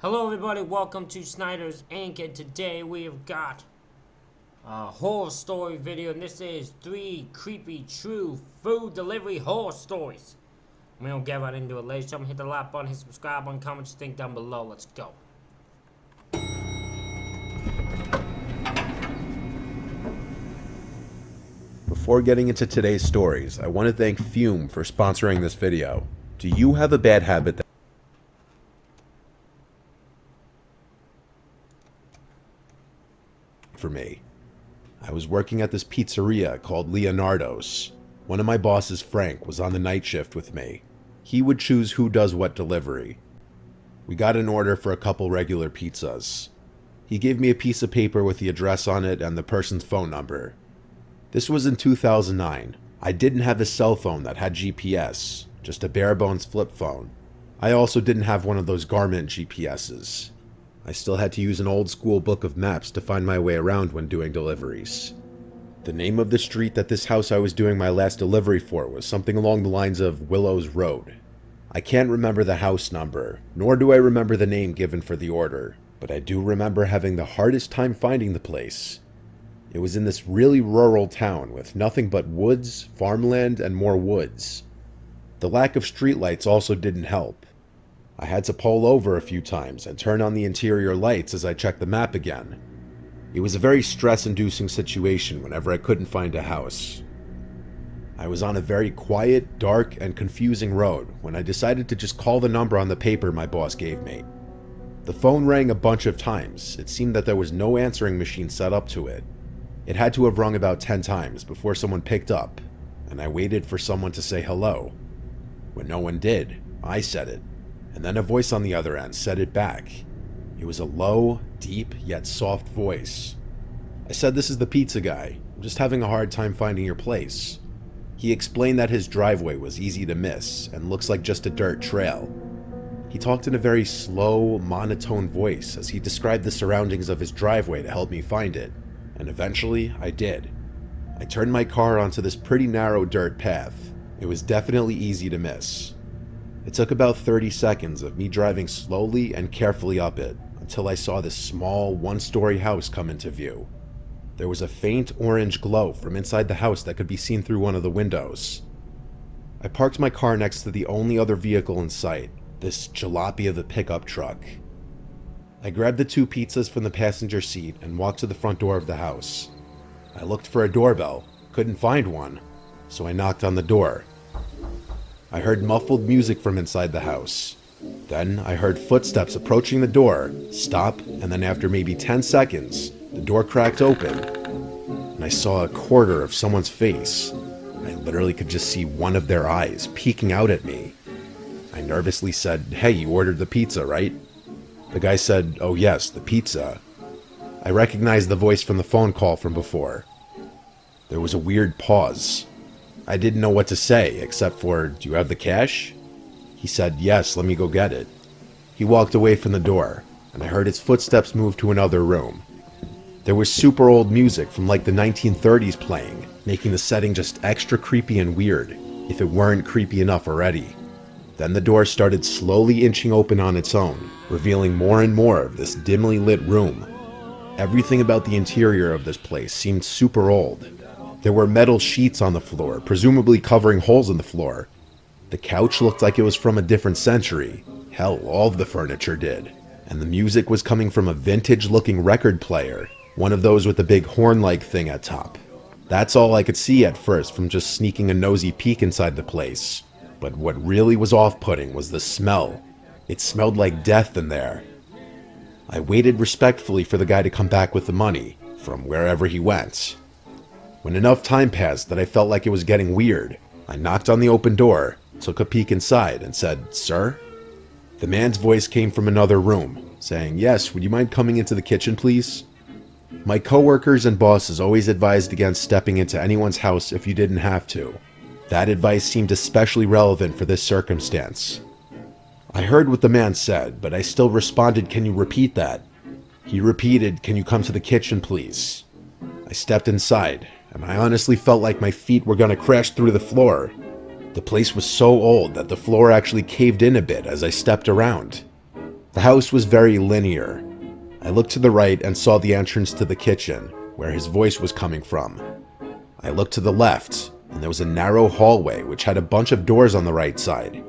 Hello everybody, welcome to Snyder's Inc. And today we have got a horror story video, and this is 3 creepy true food delivery horror stories. We don't get right into it, ladies and gentlemen. Hit the like button, hit subscribe button, comment what you think down below. Let's go. Before getting into today's stories, I want to thank Fume for sponsoring this video. Do you have a bad habit that for me? I was working at this pizzeria called Leonardo's. One of my bosses, Frank, was on the night shift with me. He would choose who does what delivery. We got an order for a couple regular pizzas. He gave me a piece of paper with the address on it and the person's phone number. This was in 2009. I didn't have a cell phone that had GPS, just a bare-bones flip phone. I also didn't have one of those Garmin GPSs. I still had to use an old-school book of maps to find my way around when doing deliveries. The name of the street that this house I was doing my last delivery for was something along the lines of Willows Road. I can't remember the house number, nor do I remember the name given for the order, but I do remember having the hardest time finding the place. It was in this really rural town with nothing but woods, farmland, and more woods. The lack of streetlights also didn't help. I had to pull over a few times and turn on the interior lights as I checked the map again. It was a very stress-inducing situation whenever I couldn't find a house. I was on a very quiet, dark, and confusing road when I decided to just call the number on the paper my boss gave me. The phone rang a bunch of times. It seemed that there was no answering machine set up to it. It had to have rung about 10 times before someone picked up, and I waited for someone to say hello. When no one did, I said it, and then a voice on the other end said it back. It was a low, deep, yet soft voice. I said, "This is the pizza guy. I'm just having a hard time finding your place." He explained that his driveway was easy to miss and looks like just a dirt trail. He talked in a very slow, monotone voice as he described the surroundings of his driveway to help me find it. And eventually, I did. I turned my car onto this pretty narrow dirt path. It was definitely easy to miss. It took about 30 seconds of me driving slowly and carefully up it until I saw this small, one-story house come into view. There was a faint orange glow from inside the house that could be seen through one of the windows. I parked my car next to the only other vehicle in sight, this jalopy of a pickup truck. I grabbed the 2 pizzas from the passenger seat and walked to the front door of the house. I looked for a doorbell, couldn't find one, so I knocked on the door. I heard muffled music from inside the house. Then I heard footsteps approaching the door, stop, and then after maybe 10 seconds, the door cracked open, and I saw a quarter of someone's face. I literally could just see one of their eyes peeking out at me. I nervously said, "Hey, you ordered the pizza, right?" The guy said, "Oh yes, the pizza." I recognized the voice from the phone call from before. There was a weird pause. I didn't know what to say, except for, "Do you have the cash?" He said, "Yes, let me go get it." He walked away from the door, and I heard his footsteps move to another room. There was super old music from like the 1930s playing, making the setting just extra creepy and weird, if it weren't creepy enough already. Then the door started slowly inching open on its own, revealing more and more of this dimly lit room. Everything about the interior of this place seemed super old. There were metal sheets on the floor, presumably covering holes in the floor. The couch looked like it was from a different century. Hell, all of the furniture did. And the music was coming from a vintage-looking record player, one of those with the big horn-like thing at top. That's all I could see at first from just sneaking a nosy peek inside the place. But what really was off-putting was the smell. It smelled like death in there. I waited respectfully for the guy to come back with the money, from wherever he went. When enough time passed that I felt like it was getting weird, I knocked on the open door, took a peek inside, and said, "Sir?" The man's voice came from another room, saying, "Yes, would you mind coming into the kitchen, please?" My coworkers and bosses always advised against stepping into anyone's house if you didn't have to. That advice seemed especially relevant for this circumstance. I heard what the man said, but I still responded, "Can you repeat that?" He repeated, "Can you come to the kitchen, please?" I stepped inside, and I honestly felt like my feet were gonna crash through the floor. The place was so old that the floor actually caved in a bit as I stepped around. The house was very linear. I looked to the right and saw the entrance to the kitchen, where his voice was coming from. I looked to the left, and there was a narrow hallway which had a bunch of doors on the right side.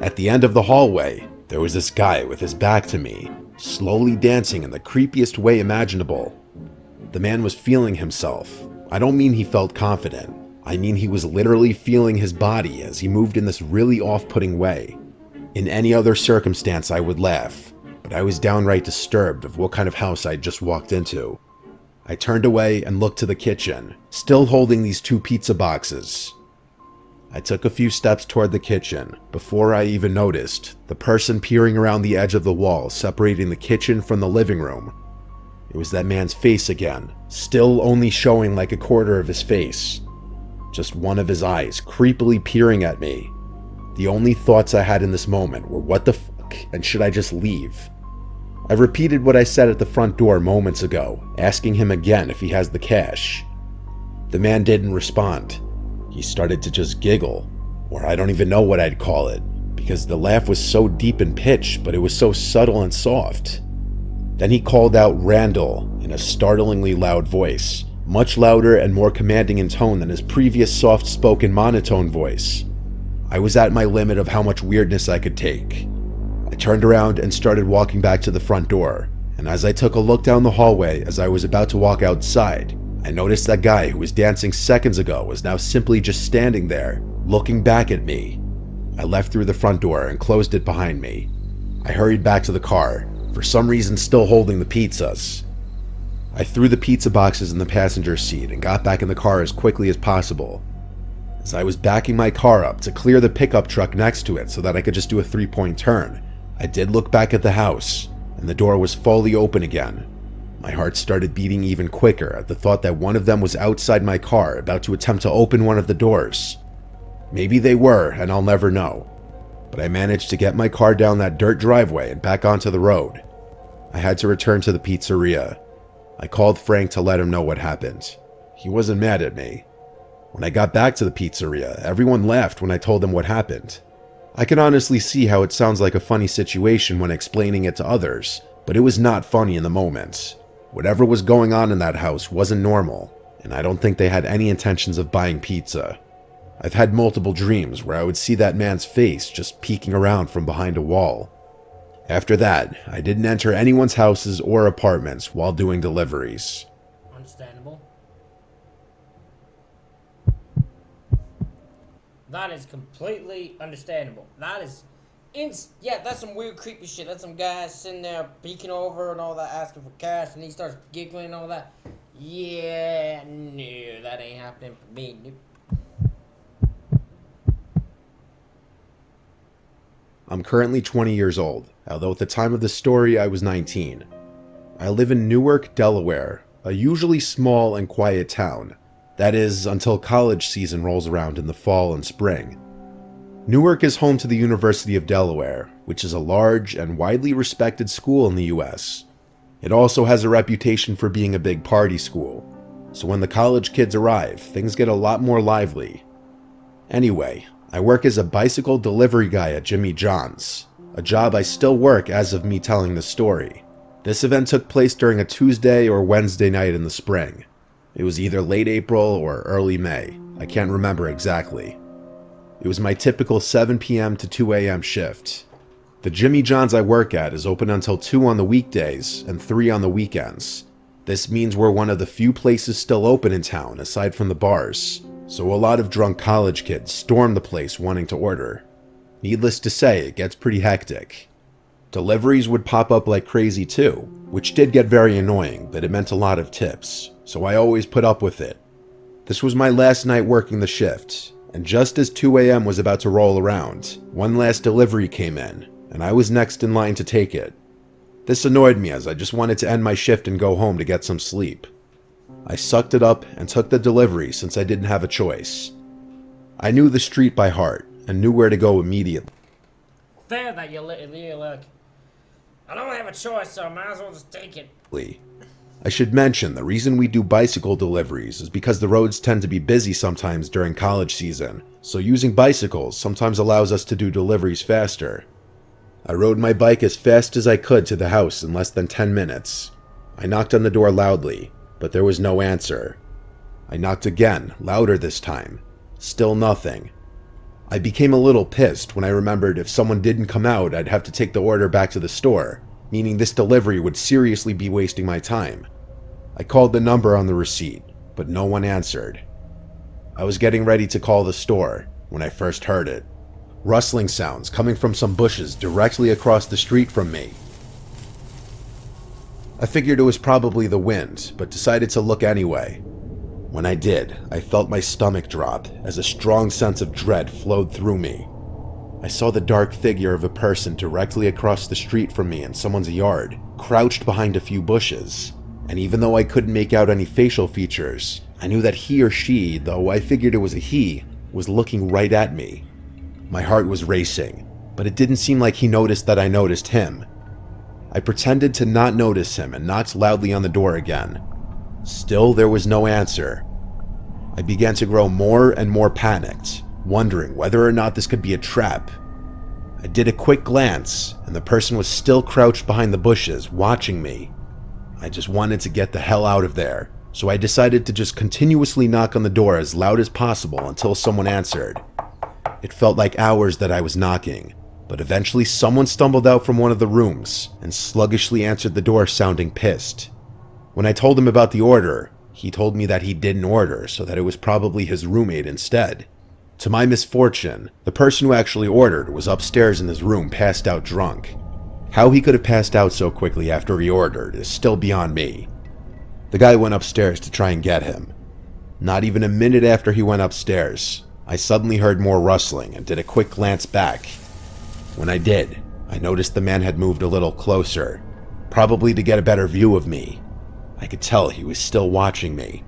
At the end of the hallway, there was this guy with his back to me, slowly dancing in the creepiest way imaginable. The man was feeling himself. I don't mean he felt confident. I mean he was literally feeling his body as he moved in this really off-putting way. In any other circumstance, I would laugh, but I was downright disturbed of what kind of house I'd just walked into. I turned away and looked to the kitchen, still holding these 2 pizza boxes. I took a few steps toward the kitchen before I even noticed the person peering around the edge of the wall separating the kitchen from the living room. It was that man's face again, still only showing like a quarter of his face. Just one of his eyes creepily peering at me. The only thoughts I had in this moment were what the fuck and should I just leave? I repeated what I said at the front door moments ago, asking him again if he has the cash. The man didn't respond. He started to just giggle, or I don't even know what I'd call it, because the laugh was so deep in pitch, but it was so subtle and soft. Then he called out Randall in a startlingly loud voice, much louder and more commanding in tone than his previous soft-spoken monotone voice. I was at my limit of how much weirdness I could take. I turned around and started walking back to the front door, and as I took a look down the hallway as I was about to walk outside, I noticed that guy who was dancing seconds ago was now simply just standing there, looking back at me. I left through the front door and closed it behind me. I hurried back to the car, for some reason still holding the pizzas. I threw the pizza boxes in the passenger seat and got back in the car as quickly as possible. As I was backing my car up to clear the pickup truck next to it so that I could just do a 3-point turn, I did look back at the house, and the door was fully open again. My heart started beating even quicker at the thought that one of them was outside my car about to attempt to open one of the doors. Maybe they were, and I'll never know. But I managed to get my car down that dirt driveway and back onto the road. I had to return to the pizzeria. I called Frank to let him know what happened. He wasn't mad at me. When I got back to the pizzeria, everyone laughed when I told them what happened. I can honestly see how it sounds like a funny situation when explaining it to others, but it was not funny in the moment. Whatever was going on in that house wasn't normal, and I don't think they had any intentions of buying pizza. I've had multiple dreams where I would see that man's face just peeking around from behind a wall. After that, I didn't enter anyone's houses or apartments while doing deliveries. Understandable. That is completely understandable. That is... yeah, that's some weird, creepy shit. That's some guy sitting there peeking over and all that, asking for cash, and he starts giggling and all that. Yeah, no, that ain't happening for me. Nope. I'm currently 20 years old, although at the time of the story I was 19. I live in Newark, Delaware, a usually small and quiet town. That is, until college season rolls around in the fall and spring. Newark is home to the University of Delaware, which is a large and widely respected school in the US. It also has a reputation for being a big party school, so when the college kids arrive, things get a lot more lively. Anyway, I work as a bicycle delivery guy at Jimmy John's, a job I still work as of me telling the story. This event took place during a Tuesday or Wednesday night in the spring. It was either late April or early May, I can't remember exactly. It was my typical 7 p.m. to 2 a.m. shift. The Jimmy John's I work at is open until 2 on the weekdays and 3 on the weekends. This means we're one of the few places still open in town aside from the bars, so a lot of drunk college kids storm the place wanting to order. Needless to say, it gets pretty hectic. Deliveries would pop up like crazy too, which did get very annoying, but it meant a lot of tips, so I always put up with it. This was my last night working the shift, and just as 2 a.m. was about to roll around, one last delivery came in, and I was next in line to take it. This annoyed me as I just wanted to end my shift and go home to get some sleep. I sucked it up and took the delivery since I didn't have a choice. I knew the street by heart and knew where to go immediately. Fair that you're like, I don't have a choice, so I might as well just take it. I should mention the reason we do bicycle deliveries is because the roads tend to be busy sometimes during college season, so using bicycles sometimes allows us to do deliveries faster. I rode my bike as fast as I could to the house in less than 10 minutes. I knocked on the door loudly, but there was no answer. I knocked again, louder this time. Still nothing. I became a little pissed when I remembered if someone didn't come out, I'd have to take the order back to the store, meaning this delivery would seriously be wasting my time. I called the number on the receipt, but no one answered. I was getting ready to call the store when I first heard it. Rustling sounds coming from some bushes directly across the street from me. I figured it was probably the wind, but decided to look anyway. When I did, I felt my stomach drop as a strong sense of dread flowed through me. I saw the dark figure of a person directly across the street from me in someone's yard, crouched behind a few bushes, and even though I couldn't make out any facial features, I knew that he or she, though I figured it was a he, was looking right at me. My heart was racing, but it didn't seem like he noticed that I noticed him. I pretended to not notice him and knocked loudly on the door again. Still, there was no answer. I began to grow more and more panicked, wondering whether or not this could be a trap. I did a quick glance, and the person was still crouched behind the bushes, watching me. I just wanted to get the hell out of there, so I decided to just continuously knock on the door as loud as possible until someone answered. It felt like hours that I was knocking, but eventually someone stumbled out from one of the rooms and sluggishly answered the door, sounding pissed. When I told him about the order, he told me that he didn't order, so that it was probably his roommate instead. To my misfortune, the person who actually ordered was upstairs in his room, passed out drunk. How he could have passed out so quickly after he ordered is still beyond me. The guy went upstairs to try and get him. Not even a minute after he went upstairs, I suddenly heard more rustling and did a quick glance back. When I did, I noticed the man had moved a little closer, probably to get a better view of me. I could tell he was still watching me.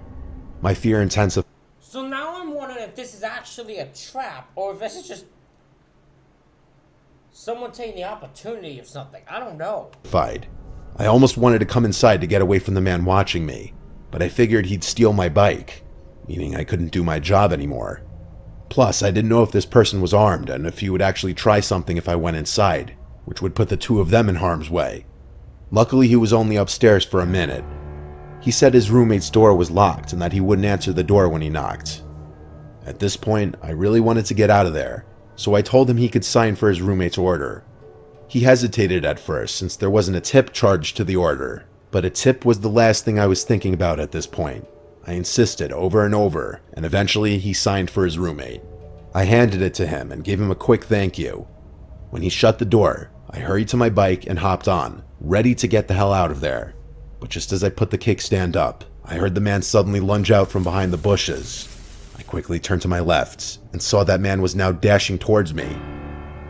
My fear intensified. So now I'm wondering if this is actually a trap, or if this is just someone taking the opportunity of something. I don't know. I almost wanted to come inside to get away from the man watching me, but I figured he'd steal my bike, meaning I couldn't do my job anymore. Plus, I didn't know if this person was armed and if he would actually try something if I went inside, which would put the two of them in harm's way. Luckily, he was only upstairs for a minute. He said his roommate's door was locked and that he wouldn't answer the door when he knocked. At this point, I really wanted to get out of there, so I told him he could sign for his roommate's order. He hesitated at first since there wasn't a tip charged to the order, but a tip was the last thing I was thinking about at this point. I insisted over and over, and eventually he signed for his roommate. I handed it to him and gave him a quick thank you. When he shut the door, I hurried to my bike and hopped on, ready to get the hell out of there. But just as I put the kickstand up, I heard the man suddenly lunge out from behind the bushes. I quickly turned to my left and saw that man was now dashing towards me.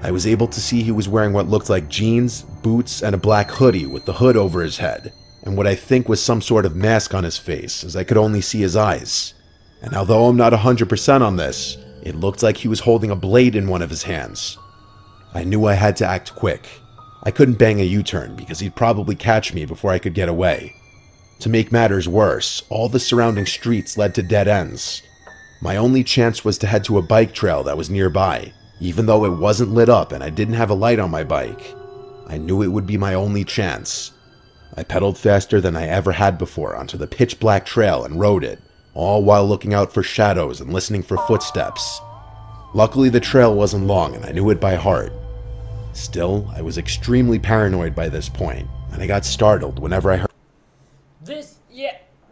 I was able to see he was wearing what looked like jeans, boots, and a black hoodie with the hood over his head, and what I think was some sort of mask on his face, as I could only see his eyes. And although I'm not 100% on this, it looked like he was holding a blade in one of his hands. I knew I had to act quick. I couldn't bang a U-turn because he'd probably catch me before I could get away. To make matters worse, all the surrounding streets led to dead ends. My only chance was to head to a bike trail that was nearby, even though it wasn't lit up and I didn't have a light on my bike. I knew it would be my only chance. I pedaled faster than I ever had before onto the pitch black trail and rode it, all while looking out for shadows and listening for footsteps. Luckily, the trail wasn't long and I knew it by heart. Still, I was extremely paranoid by this point, and I got startled whenever I heard This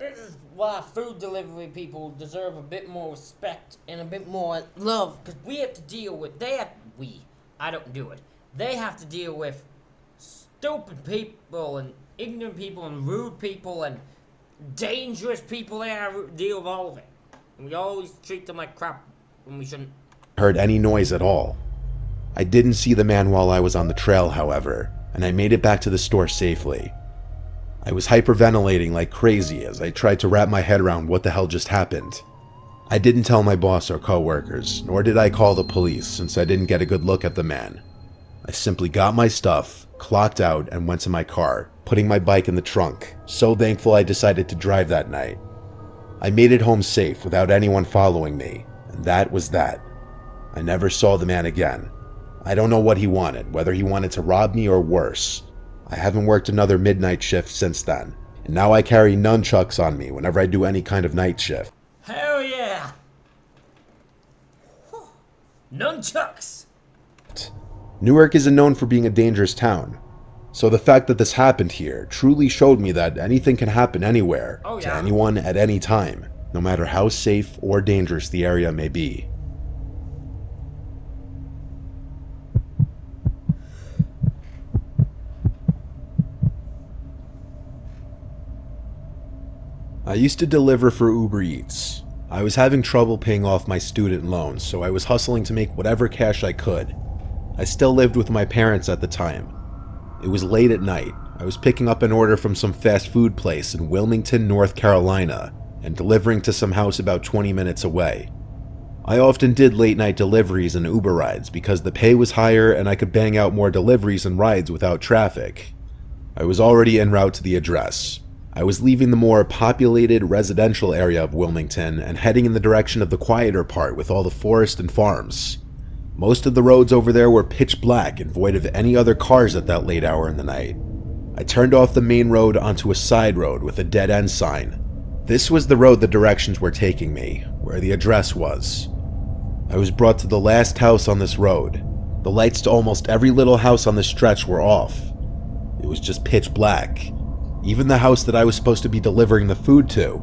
is why food delivery people deserve a bit more respect and a bit more love, because we have to deal with, I don't do it. They have to deal with stupid people and ignorant people and rude people and dangerous people. They have to deal with all of it. And we always treat them like crap when we shouldn't. Heard any noise at all. I didn't see the man while I was on the trail, however, and I made it back to the store safely. I was hyperventilating like crazy as I tried to wrap my head around what the hell just happened. I didn't tell my boss or coworkers, nor did I call the police since I didn't get a good look at the man. I simply got my stuff, clocked out, and went to my car, putting my bike in the trunk, so thankful I decided to drive that night. I made it home safe without anyone following me, and that was that. I never saw the man again. I don't know what he wanted, whether he wanted to rob me or worse. I haven't worked another midnight shift since then, and now I carry nunchucks on me whenever I do any kind of night shift. Hell yeah! Nunchucks! Newark isn't known for being a dangerous town, so the fact that this happened here truly showed me that anything can happen anywhere, to anyone at any time, no matter how safe or dangerous the area may be. I used to deliver for Uber Eats. I was having trouble paying off my student loans, so I was hustling to make whatever cash I could. I still lived with my parents at the time. It was late at night. I was picking up an order from some fast food place in Wilmington, North Carolina, and delivering to some house about 20 minutes away. I often did late night deliveries and Uber rides because the pay was higher and I could bang out more deliveries and rides without traffic. I was already en route to the address. I was leaving the more populated residential area of Wilmington and heading in the direction of the quieter part with all the forest and farms. Most of the roads over there were pitch black and void of any other cars at that late hour in the night. I turned off the main road onto a side road with a dead-end sign. This was the road the directions were taking me, where the address was. I was brought to the last house on this road. The lights to almost every little house on the stretch were off. It was just pitch black. Even the house that I was supposed to be delivering the food to.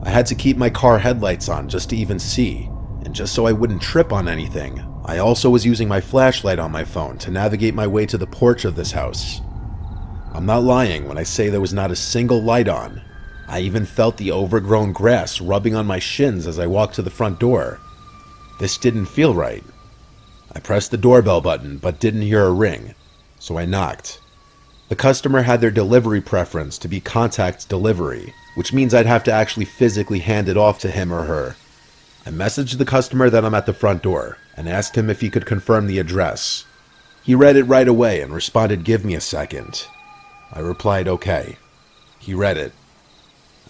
I had to keep my car headlights on just to even see, and just so I wouldn't trip on anything, I also was using my flashlight on my phone to navigate my way to the porch of this house. I'm not lying when I say there was not a single light on. I even felt the overgrown grass rubbing on my shins as I walked to the front door. This didn't feel right. I pressed the doorbell button but didn't hear a ring, so I knocked. The customer had their delivery preference to be contact delivery, which means I'd have to actually physically hand it off to him or her. I messaged the customer that I'm at the front door and asked him if he could confirm the address. He read it right away and responded, "Give me a second." I replied, "Okay." He read it.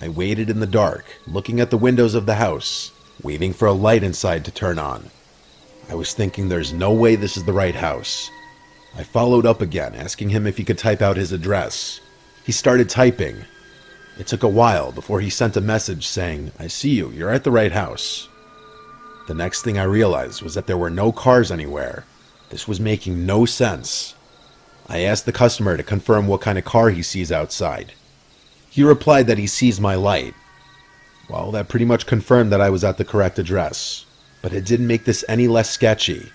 I waited in the dark, looking at the windows of the house, waiting for a light inside to turn on. I was thinking there's no way this is the right house. I followed up again, asking him if he could type out his address. He started typing. It took a while before he sent a message saying, "I see you, you're at the right house." The next thing I realized was that there were no cars anywhere. This was making no sense. I asked the customer to confirm what kind of car he sees outside. He replied that he sees my light. Well, that pretty much confirmed that I was at the correct address, but it didn't make this any less sketchy.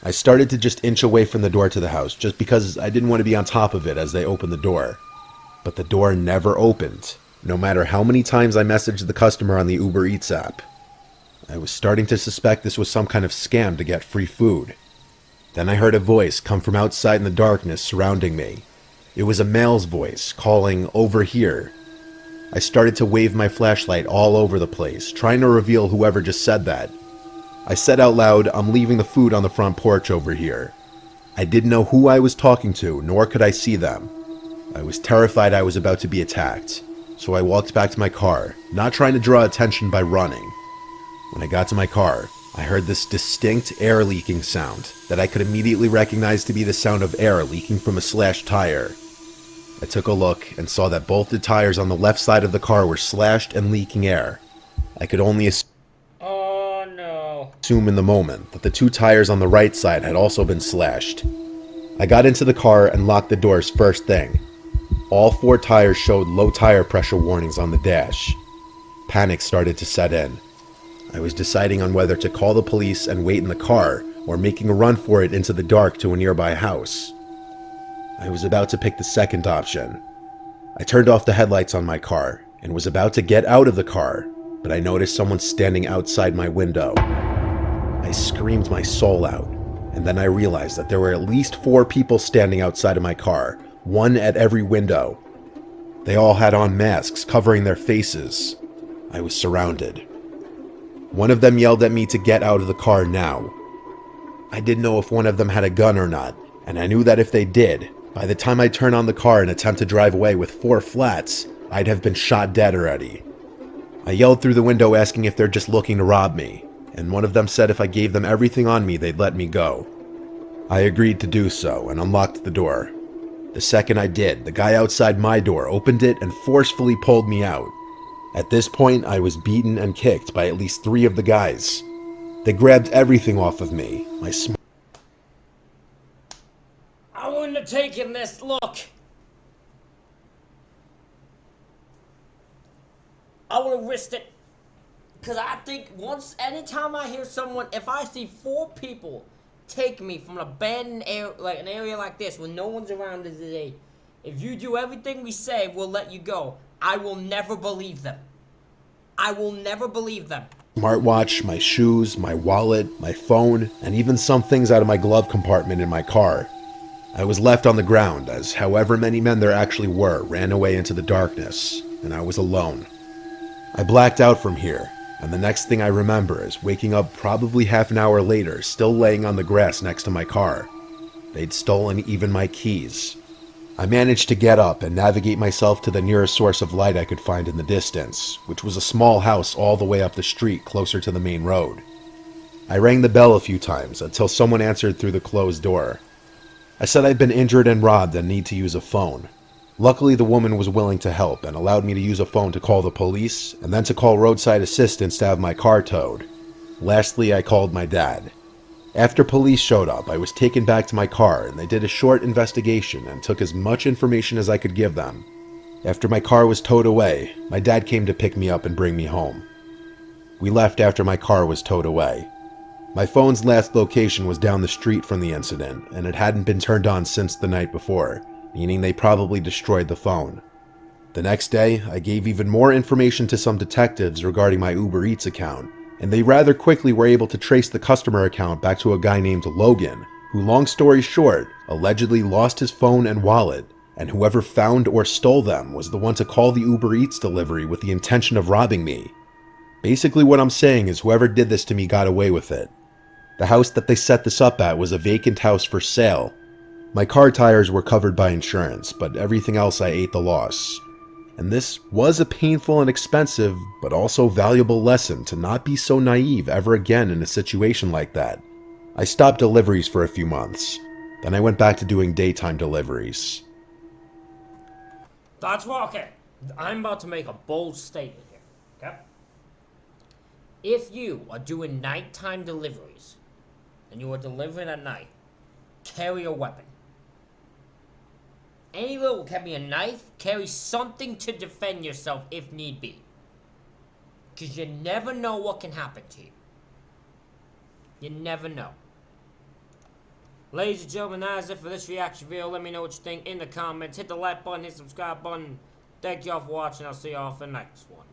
I started to just inch away from the door to the house just because I didn't want to be on top of it as they opened the door. But the door never opened, no matter how many times I messaged the customer on the Uber Eats app. I was starting to suspect this was some kind of scam to get free food. Then I heard a voice come from outside in the darkness surrounding me. It was a male's voice calling, "Over here." I started to wave my flashlight all over the place, trying to reveal whoever just said that. I said out loud, "I'm leaving the food on the front porch over here." I didn't know who I was talking to, nor could I see them. I was terrified I was about to be attacked, so I walked back to my car, not trying to draw attention by running. When I got to my car, I heard this distinct air leaking sound that I could immediately recognize to be the sound of air leaking from a slashed tire. I took a look and saw that both the tires on the left side of the car were slashed and leaking air. I could only assume in the moment that the two tires on the right side had also been slashed. I got into the car and locked the doors first thing. All four tires showed low tire pressure warnings on the dash. Panic started to set in. I was deciding on whether to call the police and wait in the car or making a run for it into the dark to a nearby house. I was about to pick the second option. I turned off the headlights on my car and was about to get out of the car, but I noticed someone standing outside my window. I screamed my soul out, and then I realized that there were at least 4 people standing outside of my car, one at every window. They all had on masks covering their faces. I was surrounded. One of them yelled at me to get out of the car now. I didn't know if one of them had a gun or not, and I knew that if they did, by the time I turn on the car and attempt to drive away with 4 flats, I'd have been shot dead already. I yelled through the window asking if they're just looking to rob me, and one of them said if I gave them everything on me, they'd let me go. I agreed to do so and unlocked the door. The second I did, the guy outside my door opened it and forcefully pulled me out. At this point, I was beaten and kicked by at least 3 of the guys. They grabbed everything off of me. I wouldn't have taken this. Look. I would have risked it. Because I think anytime I hear someone, if I see 4 people take me from an abandoned area, like an area like this where no one's around today, if you do everything we say, we'll let you go. I will never believe them. I will never believe them. Smartwatch, my shoes, my wallet, my phone, and even some things out of my glove compartment in my car. I was left on the ground as however many men there actually were ran away into the darkness, and I was alone. I blacked out from here, and the next thing I remember is waking up probably half an hour later, still laying on the grass next to my car. They'd stolen even my keys. I managed to get up and navigate myself to the nearest source of light I could find in the distance, which was a small house all the way up the street closer to the main road. I rang the bell a few times until someone answered through the closed door. I said I'd been injured and robbed and need to use a phone. Luckily, the woman was willing to help and allowed me to use a phone to call the police and then to call roadside assistance to have my car towed. Lastly, I called my dad. After police showed up, I was taken back to my car and they did a short investigation and took as much information as I could give them. After my car was towed away, my dad came to pick me up and bring me home. We left after my car was towed away. My phone's last location was down the street from the incident, and it hadn't been turned on since the night before, meaning they probably destroyed the phone. The next day, I gave even more information to some detectives regarding my Uber Eats account, and they rather quickly were able to trace the customer account back to a guy named Logan, who, long story short, allegedly lost his phone and wallet, and whoever found or stole them was the one to call the Uber Eats delivery with the intention of robbing me. Basically what I'm saying is whoever did this to me got away with it. The house that they set this up at was a vacant house for sale. My car tires were covered by insurance, but everything else I ate the loss. And this was a painful and expensive, but also valuable lesson to not be so naive ever again in a situation like that. I stopped deliveries for a few months. Then I went back to doing daytime deliveries. That's why, okay, I'm about to make a bold statement here, okay? If you are doing nighttime deliveries, and you are delivering at night, carry a weapon. Any little, carry a knife, carry something to defend yourself if need be. Because you never know what can happen to you. You never know. Ladies and gentlemen, that is it for this reaction video. Let me know what you think in the comments. Hit the like button, hit the subscribe button. Thank y'all for watching. I'll see y'all for the next one.